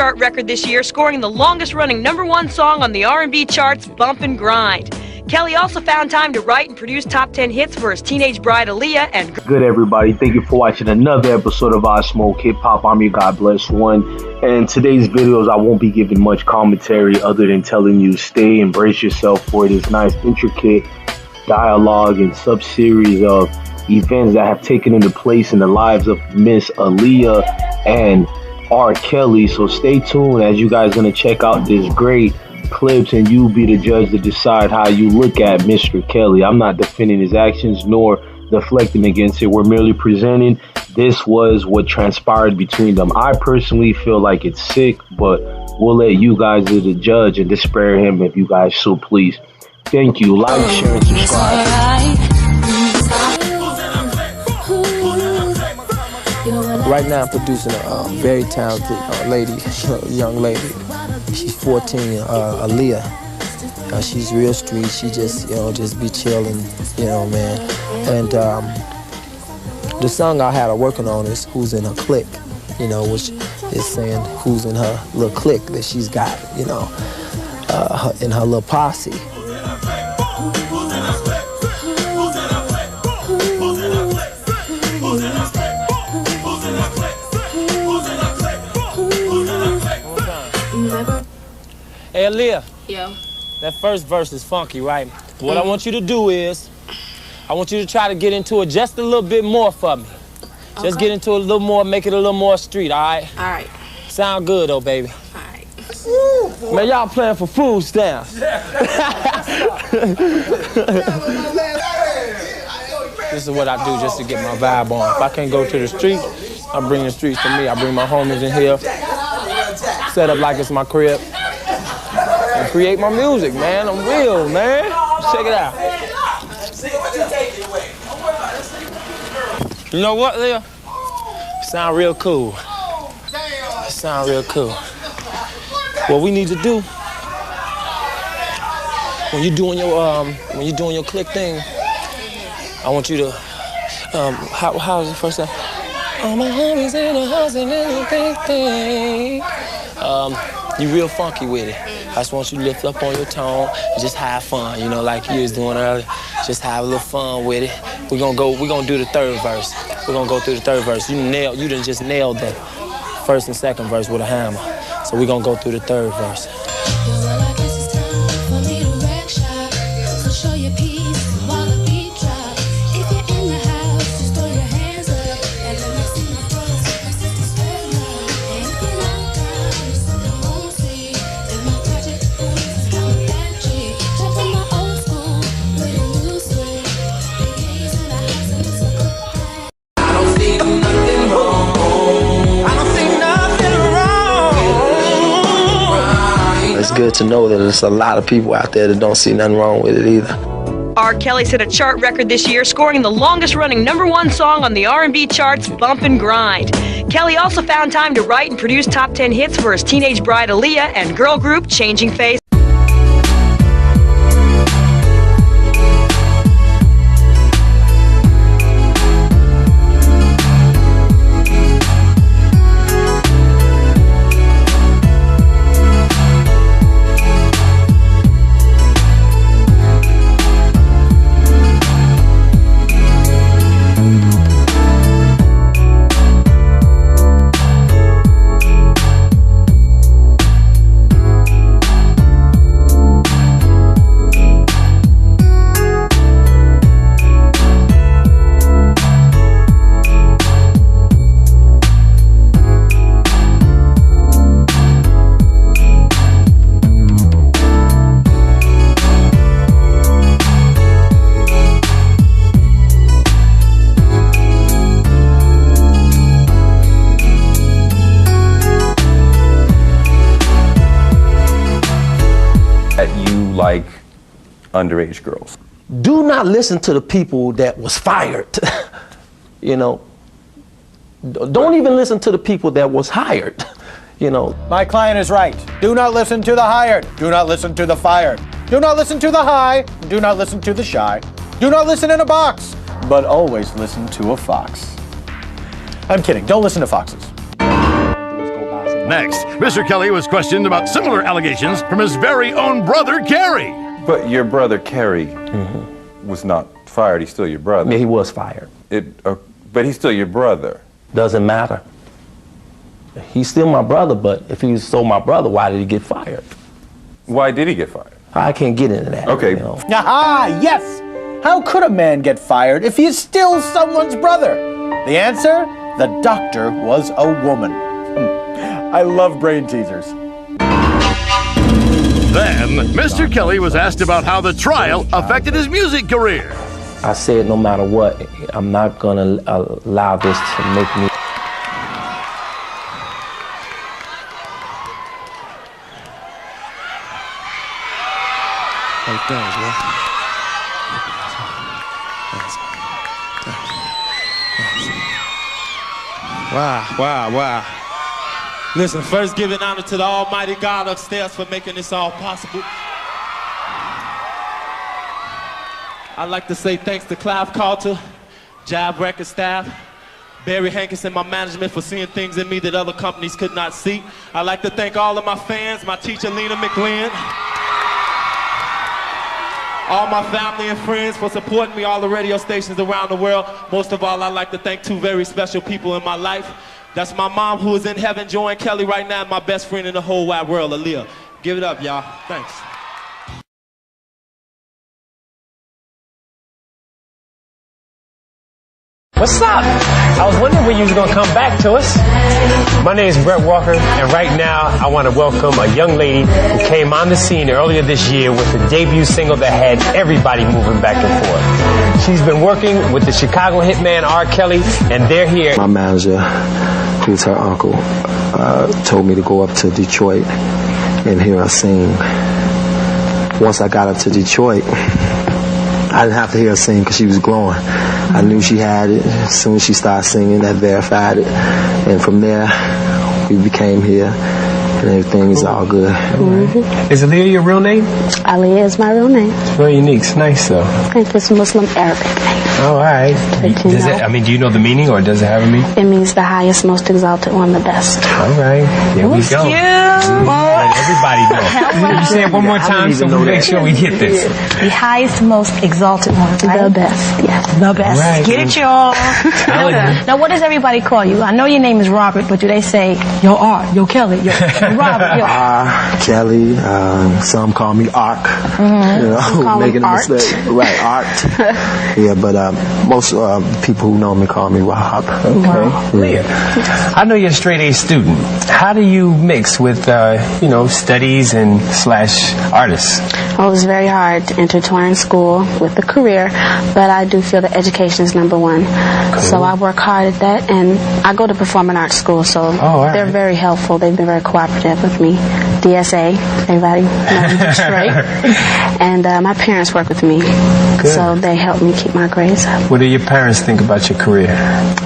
chart record this year, scoring the longest-running #1 song on the R&B charts, Bump and Grind. Kelly also found time to write and produce top 10 hits for his teenage bride, Aaliyah, and... Good, everybody. Thank you for watching another episode of I Smoke Hip Hop. I'm your God Bless One. And today's videos, I won't be giving much commentary other than telling you stay, embrace yourself for this nice, intricate dialogue and sub-series of events that have taken into place in the lives of Miss Aaliyah and R. Kelly. So stay tuned as you guys are going to check out this great clips, and you be the judge to decide how you look at Mr. Kelly. I'm not defending his actions nor deflecting against it. We're merely presenting this was what transpired between them. I personally feel like it's sick, but we'll let you guys be the judge and despair him if you guys so please. Thank you. Like, share, and subscribe. Right now I'm producing a very talented young lady. She's 14, Aaliyah. She's real street. She just, just be chilling, man. And the song I had her working on is Who's in Her Clique, which is saying who's in her little clique that she's got, in her little posse. Hey, Aaliyah. Yo. That first verse is funky, right? What I want you to do is, I want you to try to get into it just a little bit more for me. Okay. Just get into it a little more, make it a little more street, all right? All right. Sound good, though, baby. All right. Man, y'all playing for food stamps. This is what I do just to get my vibe on. If I can't go to the street, I bring the streets to me. I bring my homies in here, set up like it's my crib, and create my music, man. I'm real, man. Check it out. You know what, Leah? Sound real cool. Sound real cool. What we need to do when you're doing your click thing, I want you to how's the first time? All my homies in the house and everything. You real funky with it. I just want you to lift up on your tone and just have fun, like you was doing earlier. Just have a little fun with it. We're gonna do the third verse. We're gonna go through the third verse. You done just nailed the first and second verse with a hammer. So we're gonna go through the third verse. It's good to know that there's a lot of people out there that don't see nothing wrong with it either. R. Kelly set a chart record this year, scoring the longest-running #1 song on the R&B charts, Bump and Grind. Kelly also found time to write and produce top 10 hits for his teenage bride, Aaliyah, and girl group Changing Face. Like underage girls. Do not listen to the people that was fired. Don't even listen to the people that was hired. My client is right. Do not listen to the hired. Do not listen to the fired. Do not listen to the high. Do not listen to the shy. Do not listen in a box, but always listen to a fox. I'm kidding. Don't listen to foxes. Next, Mr. Kelly was questioned about similar allegations from his very own brother, Kerry. But your brother, Kerry, was not fired. He's still your brother. Yeah, he was fired. But he's still your brother. Doesn't matter. He's still my brother, but if he was still my brother, why did he get fired? Why did he get fired? I can't get into that. Okay. You know. Aha, yes! How could a man get fired if he is still someone's brother? The answer? The doctor was a woman. I love brain teasers. Then, Mr. Kelly was asked about how the trial affected his music career. I said no matter what, I'm not gonna allow this to make me. Wow. Listen, first giving honor to the almighty God upstairs for making this all possible. I'd like to say thanks to Clive Carter, Jive Record staff, Barry Hankinson, my management, for seeing things in me that other companies could not see. I'd like to thank all of my fans, my teacher Lena McLean, all my family and friends for supporting me, all the radio stations around the world. Most of all, I'd like to thank two very special people in my life. That's my mom, who is in heaven enjoying Kelly right now, and my best friend in the whole wide world, Aaliyah. Give it up, y'all. Thanks. What's up? I was wondering when you was gonna come back to us. My name is Brett Walker, and right now I want to welcome a young lady who came on the scene earlier this year with a debut single that had everybody moving back and forth. She's been working with the Chicago hitman R. Kelly, and they're here. My manager, who's her uncle, told me to go up to Detroit and hear her sing. Once I got up to Detroit, I didn't have to hear her sing because she was glowing. I knew she had it. As soon as she started singing, that verified it. And from there, we became here, and everything is all good. Is Aaliyah your real name? Aaliyah is my real name. It's very unique. It's nice, though. I think it's Muslim Arabic name. Oh, all right. Do you know the meaning, or does it have a meaning? It means the highest, most exalted one, the best. All right. There we go. Let everybody know. You say it one more time so we make sure we get this. The highest, most exalted one, right? The best, yes. The best. Right. Get it, y'all. Now, what does everybody call you? I know your name is Robert, but do they say, yo, Art, yo, Kelly, yo, Robert, yo? Kelly, some call me Ark. You know, making a mistake. Right, Art. Yeah, but most people who know me call me Rob. Okay. Yeah. I know you're a straight A student. How do you mix with, studies and / artists? Well, it was very hard to intertwine school with the career, but I do feel that education is number one. Cool. So I work hard at that, and I go to performing arts school, so they're very helpful. They've been very cooperative with me. DSA, everybody knows Detroit. And my parents work with me, so they help me keep my grades up. What do your parents think about your career?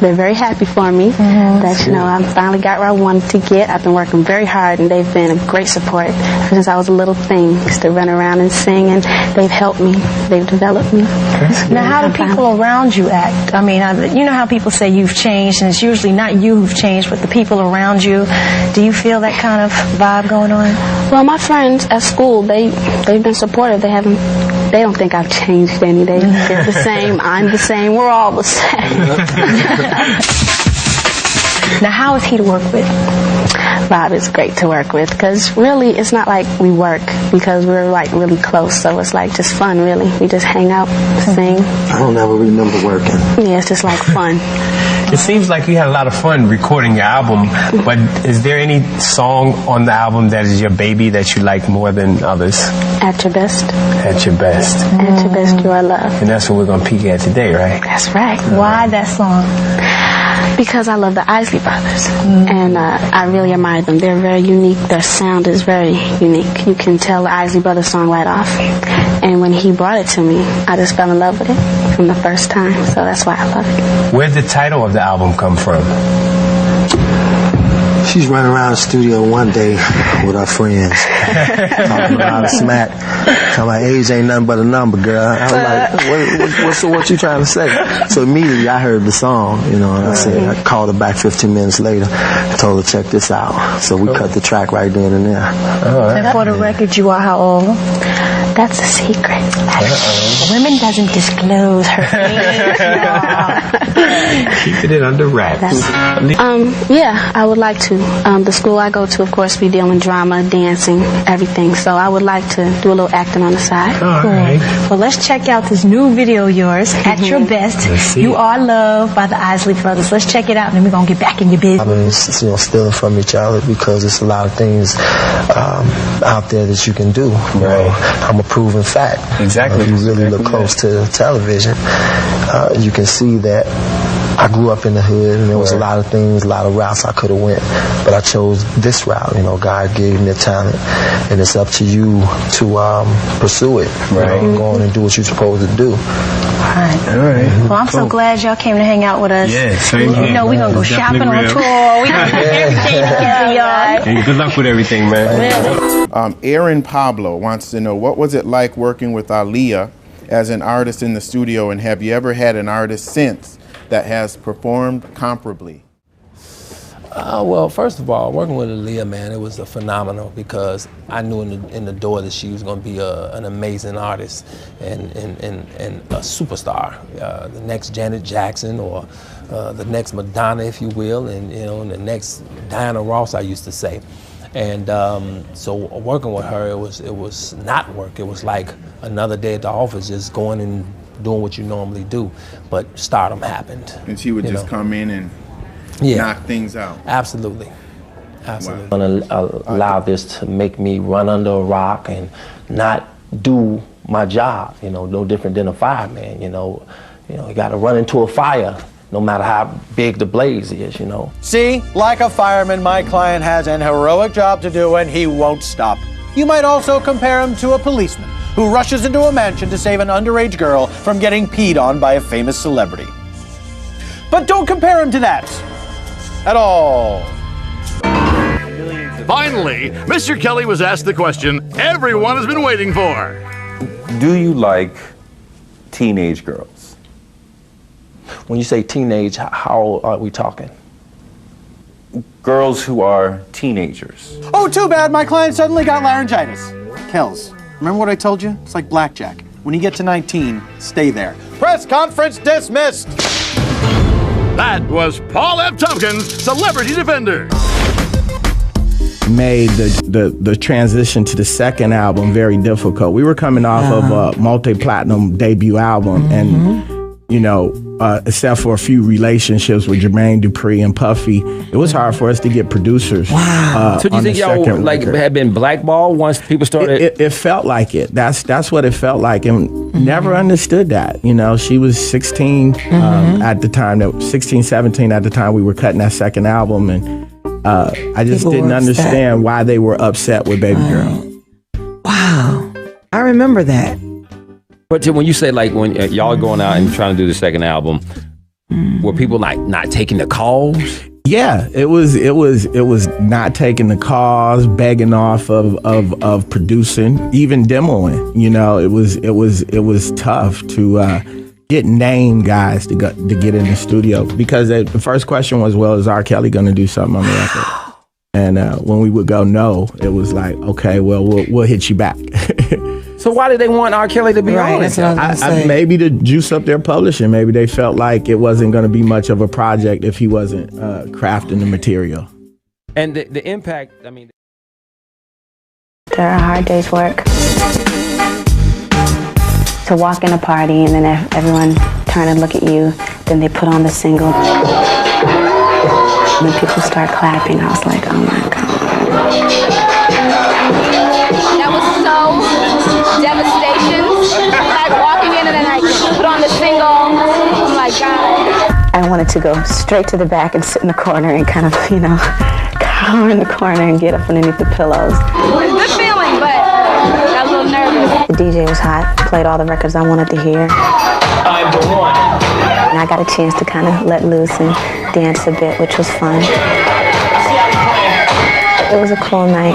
They're very happy for me that, I finally got where I wanted to get. I've been working very hard, and they've been a great support. Ever since I was a little thing, used to run around and sing, and they've helped me. They've developed me. Now, how do people around you act? I mean, you know how people say you've changed, and it's usually not you who've changed, but the people around you. Do you feel that kind of vibe going on? Well, my friends at school, they've been supportive. They don't think I've changed any. They're the same. I'm the same. We're all the same. Now, how is he to work with? Bob is great to work with, because really it's not like we work, because we're like really close, so it's like just fun, really. We just hang out, sing. I don't ever remember working. Yeah, it's just like fun. It seems like you had a lot of fun recording your album, but is there any song on the album that is your baby that you like more than others? At Your Best. At Your Best. At Your Best, You Are Loved. And that's what we're going to peek at today, right? That's right. Why that song? Because I love the Isley Brothers, and I really admire them. They're very unique. Their sound is very unique. You can tell the Isley Brothers song right off. And when he brought it to me, I just fell in love with it from the first time. So that's why I love it. Where'd the title of the album come from? She's running around the studio one day with our friends. Talking a lot of smack. Talking about age ain't nothing but a number, girl. I was like, what you trying to say? So immediately I heard the song, you know, and I said, I called her back 15 minutes later. I told her, check this out. So we cut the track right then and there. And for the record, you are how old? That's a secret. Women doesn't disclose her age. Keeping it under wraps. Yeah, I would like to. The school I go to, of course, we deal in drama, dancing, everything. So I would like to do a little acting on the side. All right. Well, let's check out this new video of yours, At Your Best. You Are Loved by the Isley Brothers. Let's check it out, and then we're going to get back in your business. You know, stealing from each other because there's a lot of things out there that you can do. You know, I'm a proven fact. Exactly. If you really look close to television, you can see that I grew up in the hood, and there was a lot of things, a lot of routes I could have went, but I chose this route. You know, God gave me the talent, and it's up to you to pursue it. Right. You know, go on and do what you're supposed to do. All right. Well, I'm so glad y'all came to hang out with us. Yeah, same here. You know, we're going to go shopping on tour. We got everything together, y'all. And good luck with everything, man. Aaron Pablo wants to know, what was it like working with Aaliyah as an artist in the studio, and have you ever had an artist since that has performed comparably? Well, first of all, working with Aaliyah, man, it was a phenomenal, because I knew in the door that she was going to be an amazing artist and a superstar, the next Janet Jackson, or the next Madonna, if you will, and you know, the next Diana Ross, I used to say. And so working with her, it was not work. It was like another day at the office, just going and doing what you normally do. But stardom happened. And she would just come in and knock things out. Absolutely. Absolutely. I'm gonna allow this to make me run under a rock and not do my job. You know, no different than a fireman. You know, you got to run into a fire, no matter how big the blaze is, you know. See, like a fireman, my client has an heroic job to do, and he won't stop. You might also compare him to a policeman who rushes into a mansion to save an underage girl from getting peed on by a famous celebrity. But don't compare him to that at all. Finally, Mr. Kelly was asked the question everyone has been waiting for. Do you like teenage girls? When you say teenage, how old are we talking? Girls who are teenagers. Oh, too bad, my client suddenly got laryngitis. Kells, remember what I told you? It's like blackjack. When you get to 19, stay there. Press conference dismissed. That was Paul F. Tompkins, Celebrity Defender. Made the transition to the second album very difficult. We were coming off of a multi-platinum debut album, and you know, except for a few relationships with Jermaine Dupri and Puffy, it was hard for us to get producers. Wow. So do you think y'all like had been blackballed once people started? It felt like it. That's what it felt like, and never understood that. You know, she was 16 at the time, 16, 17 at the time we were cutting that second album, and I just didn't understand why they were upset with Baby Girl. Wow. I remember that. But when you say like when y'all going out and trying to do the second album, were people like not taking the calls? Yeah, it was not taking the calls, begging off of producing, even demoing. You know, it was tough to get named guys to get in the studio, because the first question was, well, is R. Kelly going to do something on the record? And when we would go no, it was like, okay, well, we'll hit you back. So why did they want R. Kelly to be on it? Maybe to juice up their publishing. Maybe they felt like it wasn't going to be much of a project if he wasn't crafting the material. And the impact, I mean. There are hard days' work. To walk in a party and then everyone turn and look at you, then they put on the single. When people start clapping, I was like, oh my God. That was so devastation. Like walking in and then I put on the single. Oh my God. I wanted to go straight to the back and sit in the corner and kind of, cower in the corner and get up underneath the pillows. It's a good feeling, but I was a little nervous. The DJ was hot, played all the records I wanted to hear. I'm the one. And I got a chance to kind of let loose and dance a bit, which was fun. It was a cool night.